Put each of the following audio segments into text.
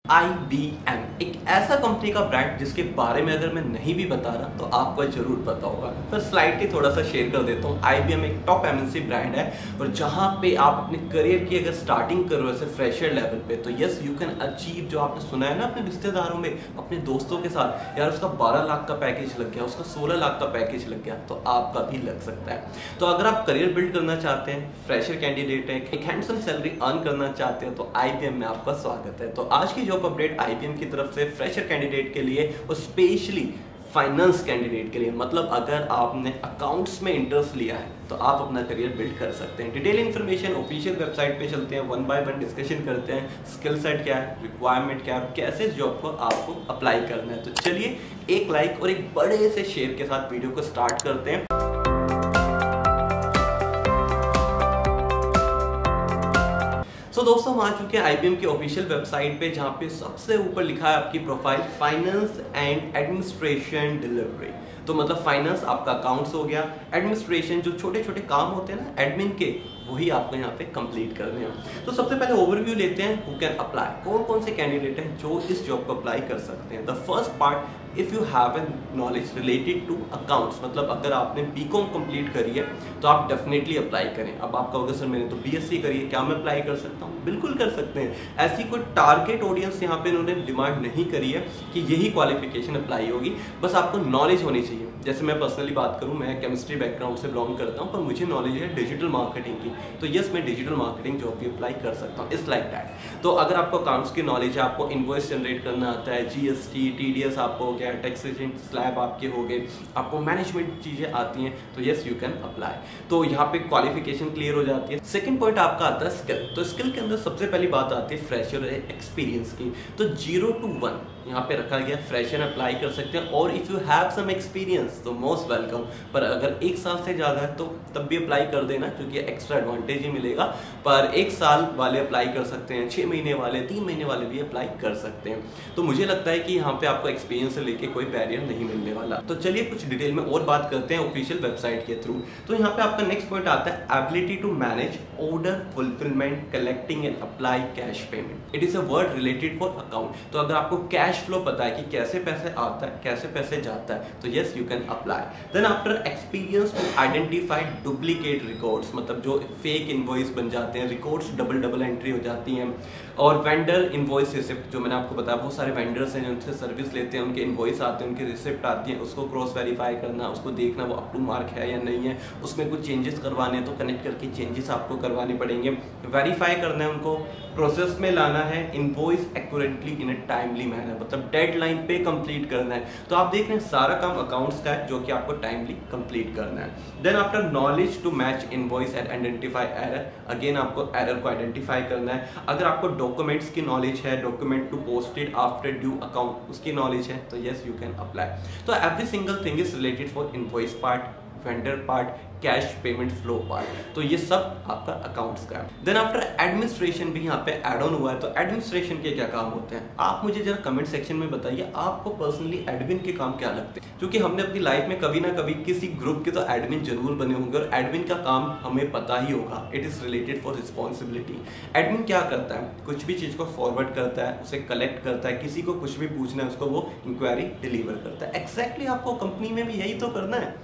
IBM एक ऐसा company का ब्रांड जिसके बारे में अगर मैं नहीं भी बता रहा तो आपको जरूर पता होगा, पर स्लाइडली थोड़ा सा शेयर कर देता हूँ। IBM एक टॉप MNC ब्रांड है और जहाँ पे आप अपने करियर की अगर स्टार्टिंग कर रहे हो ऐसे फ्रेशर लेवल पे, तो यस यू कैन अचीव। जो आपने सुना है ना अपने रिश्तेदारों में, अपने दोस्तों के साथ, यार उसका 12 लाख का पैकेज लग गया, उसका 16 लाख का पैकेज लग गया, तो आपका भी लग सकता है। तो अगर आप करियर बिल्ड करना चाहते हैं, फ्रेशर कैंडिडेट है, एक हैंडसम सैलरी अर्न करना चाहते हो, तो IBM में आपका स्वागत है। तो आज की जॉब अपडेट IBM की तरफ से फ्रेशर कैंडिडेट के लिए और स्पेशली फाइनेंस कैंडिडेट के लिए, मतलब अगर आपने अकाउंट्स में इंटरेस्ट लिया है तो आप अपना करियर बिल्ड कर सकते हैं। डिटेल इन्फॉर्मेशन ऑफिशियल वेबसाइट पे चलते हैं, 1 बाय 1 डिस्कशन करते हैं। स्किल सेट क्या है, रिक्वायरमेंट क्या है, कैसे जॉब को आपको अप्लाई करना है। तो चलिए एक लाइक और एक बड़े से शेयर के साथ वीडियो को स्टार्ट करते हैं। तो दोस्तों हम आ चुके हैं IBM की ऑफिशियल वेबसाइट पे, जहाँ पे सबसे ऊपर लिखा है आपकी profile finance and administration delivery. तो मतलब फाइनेंस आपका अकाउंट्स हो गया, एडमिनिस्ट्रेशन जो छोटे छोटे काम होते हैं ना एडमिन के, वही आपको यहाँ पे कंप्लीट करने हैं। तो सबसे पहले ओवरव्यू लेते हैं, हु कैन अप्लाई, कौन कौन से कैंडिडेट हैं जो इस जॉब को अप्लाई कर सकते हैं। The first part, if you have an knowledge related to accounts, मतलब अगर आपने BCom कंप्लीट करी है तो आप डेफिनेटली अप्लाई करें। अब आपका होगा सर मैंने तो BSc करी है, क्या मैं अप्लाई कर सकता हूँ? बिल्कुल कर सकते हैं। ऐसी कोई टारगेट ऑडियंस यहाँ पे इन्होंने डिमांड नहीं करी है कि यही क्वालिफिकेशन अप्लाई होगी, बस आपको नॉलेज होनी चाहिए। जैसे मैं पर्सनली बात करूँ, मैं केमिस्ट्री बैकग्राउंड से बिलोंग करता हूँ, पर मुझे नॉलेज है डिजिटल मार्केटिंग की, तो यस मैं डिजिटल मार्केटिंग जॉब भी अप्लाई कर सकता हूँ। It's like that. तो अगर आपको अकाउंट्स की नॉलेज है, आपको इनवॉइस जनरेट करना आता है, GST TDS आपको हो गया, टैक्सेशन स्लैब आपके हो गए, आपको मैनेजमेंट चीजें आती हैं, तो यस यू कैन अप्लाई। तो यहाँ पे क्वालिफिकेशन क्लियर हो जाती है। सेकंड पॉइंट आपका आता है स्किल। तो स्किल के अंदर सबसे पहली बात आती है फ्रेशर एक्सपीरियंस की। तो 0 to 1 यहाँ पे रखा गया, फ्रेशर अप्लाई कर सकते हैं, और if you have some experience तो मोस्ट वेलकम। पर अगर 1 साल से ज़्यादा है तो तब भी अप्लाई कर देना, क्योंकि एक्स्ट्रा एडवांटेज ही मिलेगा। पर 1 साल वाले अप्लाई कर सकते हैं, 6 महीने वाले, 3 महीने वाले भी अप्लाई कर सकते हैं। तो मुझे लगता है कि यहाँ पे आपको एक्सपीरियंस से लेके कोई बैरियर नहीं मिलने वाला। तो चलिए कुछ डिटेल में और बात करते हैं ऑफिशियल वेबसाइट के थ्रू। तो यहाँ पे आपका नेक्स्ट पॉइंट आता है ability to manage order fulfilment, collecting and apply cash payment. It is a word related for account. तो अगर आपको कैश फ्लो पता है कि कैसे पैसे आता है, कैसे पैसे जाता है, तो yes you can apply. Then after experience to identify duplicate records, मतलब जो फेक इनवॉइस बन जाते हैं, रिकॉर्ड्स डबल एंट्री हो जाती हैं, और वेंडर इनवॉइस रिसिप्ट, जो मैंने आपको बताया बहुत सारे वेंडर्स हैं जिनसे सर्विस लेते हैं, उनके इनवॉइस आते हैं, उनकी रिसिप्ट आती है, उसको क्रॉस वेरीफाई करना, उसको देखना वो अप टू मार्क है या नहीं है, उसमें कुछ चेंजेस करवाने तो कनेक्ट करके चेंजेस आपको करवाने पड़ेंगे, वेरीफाई करना है उनको, प्रोसेस में लाना है, invoice accurately in a timely manner, मतलब डेडलाइन पे कंप्लीट करना है। तो आप देख रहे हैं सारा काम अकाउंट्स का है जो कि आपको टाइमली कंप्लीट करना है। Then after knowledge to match invoice and identify error, again आपको एरर को आइडेंटिफाई करना है। अगर आपको डॉक्यूमेंट्स की नॉलेज है, document to posted after due account, उसकी नॉलेज है, तो यस यू कैन अप्लाई। तो every single thing is related for invoice part, vendor part, cash payment flow part, तो ये सब आपका अकाउंट्स का है। देन आफ्टर एडमिनिस्ट्रेशन भी यहाँ पे एड ऑन हुआ है। तो एडमिनिस्ट्रेशन के क्या काम होते हैं, आप मुझे जरा कमेंट सेक्शन में बताइए, आपको पर्सनली एडमिन के काम क्या लगते हैं? क्योंकि हमने अपनी लाइफ में कभी ना कभी किसी ग्रुप के तो एडमिन जरूर बने होंगे, और एडमिन का काम हमें पता ही होगा, it is related for responsibility. Admin क्या करता है, कुछ भी चीज को फॉरवर्ड करता है, उसे कलेक्ट करता है, किसी को कुछ भी पूछना है उसको वो इंक्वायरी डिलीवर करता है। एक्जैक्टली आपको कंपनी में भी यही तो करना है।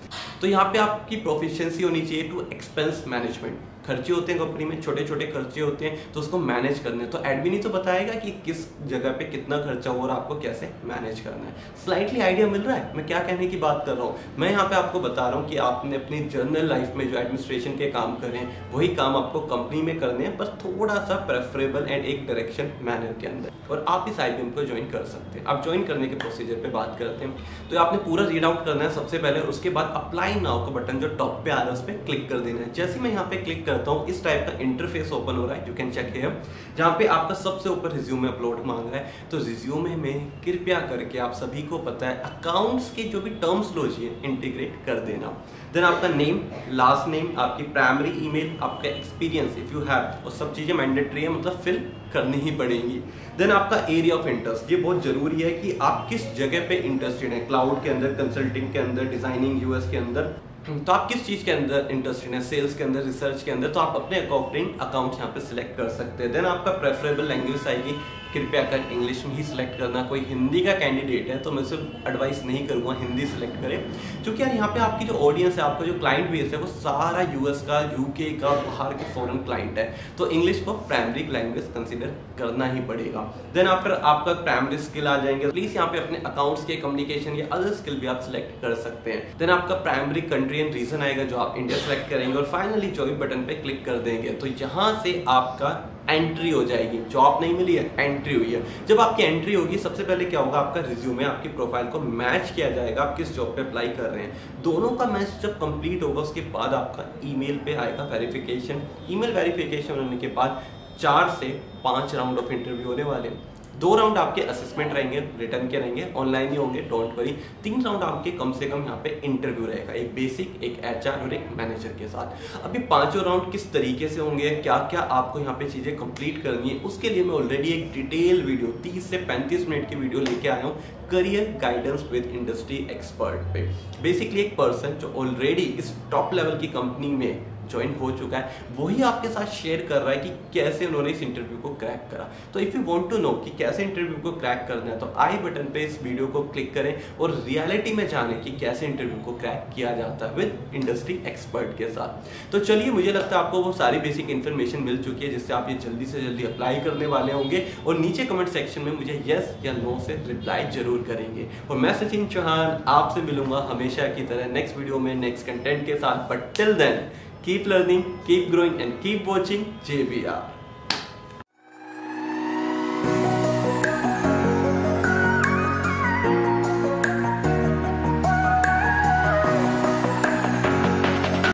तो यहाँ पे आपकी प्रोफिशिएंसी होनी चाहिए टू एक्सपेंस मैनेजमेंट। खर्चे होते हैं कंपनी में, छोटे छोटे खर्चे होते हैं, तो उसको मैनेज करने, तो एडमिन ही तो बताएगा कि किस जगह पे कितना खर्चा हो और आपको कैसे मैनेज करना है। स्लाइटली आइडिया मिल रहा है मैं क्या कहने की बात कर रहा हूँ? मैं यहाँ पे आपको बता रहा हूँ कि आपने अपनी जर्नल लाइफ में जो एडमिनिस्ट्रेशन के काम करें, वही काम आपको कंपनी में करने हैं, बस थोड़ा सा प्रेफरेबल एंड एक डायरेक्शन मैनर के अंदर, और आप इस IBM को ज्वाइन कर सकते हैं। अब ज्वाइन करने के प्रोसीजर पे बात करते हैं। तो आपने पूरा रीड आउट करना है सबसे पहले, उसके बाद अप्लाई नाउ का बटन जो टॉप पे आ रहा है उस पर क्लिक कर देना है। जैसे मैं यहाँ पे क्लिक करता हूँ, इस टाइप का इंटरफेस ओपन हो रहा है, यू कैन चेक हियर, जहाँ पे आपका सबसे ऊपर रिज्यूमे अपलोड मांग रहा है। तो रिज्यूमे में कृपया करके, आप सभी को पता है, अकाउंट्स के जो भी टर्म्स लोजी है इंटीग्रेट कर देना। देन आपका नेम, लास्ट नेम, आपकी प्राइमरी ईमेल, आपका एक्सपीरियंस इफ यू हैव, और सब चीजें मैंडेटरी है, मतलब फिल करनी ही पड़ेंगी। देन आपका एरिया ऑफ इंटरेस्ट, ये बहुत जरूरी है कि आप किस जगह पे इंटरेस्टेड है, क्लाउड के अंदर, कंसल्टिंग के अंदर, डिजाइनिंग US के अंदर, तो आप किस चीज के अंदर इंटरेस्टेड हैं, सेल्स के अंदर, रिसर्च के अंदर, तो आप अपने अकॉर्डिंग अकाउंट यहाँ पे सिलेक्ट कर सकते हैं। देन आपका प्रेफरेबल लैंग्वेज आएगी कृपया कर इंग्लिश में ही सिलेक्ट करना। कोई हिंदी का कैंडिडेट है तो मैं सिर्फ एडवाइस नहीं करूँगा हिंदी सिलेक्ट करें, क्योंकि यार यहाँ पे आपकी जो ऑडियंस है, आपका जो क्लाइंट बेस है वो सारा यूएस का, यूके का, बाहर के फॉरेन क्लाइंट है, तो इंग्लिश को प्राइमरी लैंग्वेज कंसिडर करना ही पड़ेगा। देन आफ्टर आपका प्राइमरी स्किल आ जाएंगे, प्लीज यहाँ पे अपने अकाउंट्स के, कम्युनिकेशन या अदर स्किल भी आप सिलेक्ट कर सकते हैं। देन आपका प्राइमरी कंट्री एंड रीजन आएगा जो आप इंडिया सेलेक्ट करेंगे और फाइनली जॉइन बटन पे क्लिक कर देंगे, तो यहाँ से आपका एंट्री हो जाएगी। जॉब नहीं मिली है, एंट्री हुई है। जब आपकी एंट्री होगी सबसे पहले क्या होगा, आपका रिज्यूमे आपकी प्रोफाइल को मैच किया जाएगा, आप किस जॉब पे अप्लाई कर रहे हैं। दोनों का मैच जब कंप्लीट होगा उसके बाद आपका ईमेल पे आएगा वेरिफिकेशन। ईमेल वेरिफिकेशन होने के बाद 4 से 5 राउंड ऑफ इंटरव्यू होने वाले हैं। 2 राउंड आपके असेसमेंट रहेंगे, रिटर्न के रहेंगे, ऑनलाइन ही होंगे, डोंट वरी। 3 राउंड आपके कम से कम यहाँ पे इंटरव्यू रहेगा, एक बेसिक, एक एचआर और एक मैनेजर के साथ। अभी 5 राउंड किस तरीके से होंगे, क्या क्या आपको यहाँ पे चीजें कंप्लीट करनी है, उसके लिए मैं ऑलरेडी एक डिटेल वीडियो 30 से 35 मिनट की वीडियो लेके आया हूँ career guidance with industry expert पे। बेसिकली एक पर्सन जो ऑलरेडी इस टॉप लेवल की कंपनी में ज्वाइन हो चुका है, वही आपके साथ शेयर कर रहा है कि कैसे उन्होंने इस इंटरव्यू को क्रैक करा। तो if you want to know कि कैसे इंटरव्यू को क्रैक करना है, तो आई बटन पे इस वीडियो को क्लिक करें और रियलिटी में जाने कि कैसे इंटरव्यू को क्रैक किया जाता है विद इंडस्ट्री एक्सपर्ट के साथ। तो चलिए, मुझे लगता है आपको वो सारी बेसिक इन्फॉर्मेशन मिल चुकी है जिससे आप ये जल्दी से जल्दी अप्लाई करने वाले होंगे और नीचे कमेंट सेक्शन में मुझे यस या नो से रिप्लाई जरूर करेंगे। और मैं सचिन चौहान आपसे मिलूंगा हमेशा की तरह नेक्स्ट वीडियो में नेक्स्ट कंटेंट के साथ। But till then, keep learning, keep growing and keep watching JBR.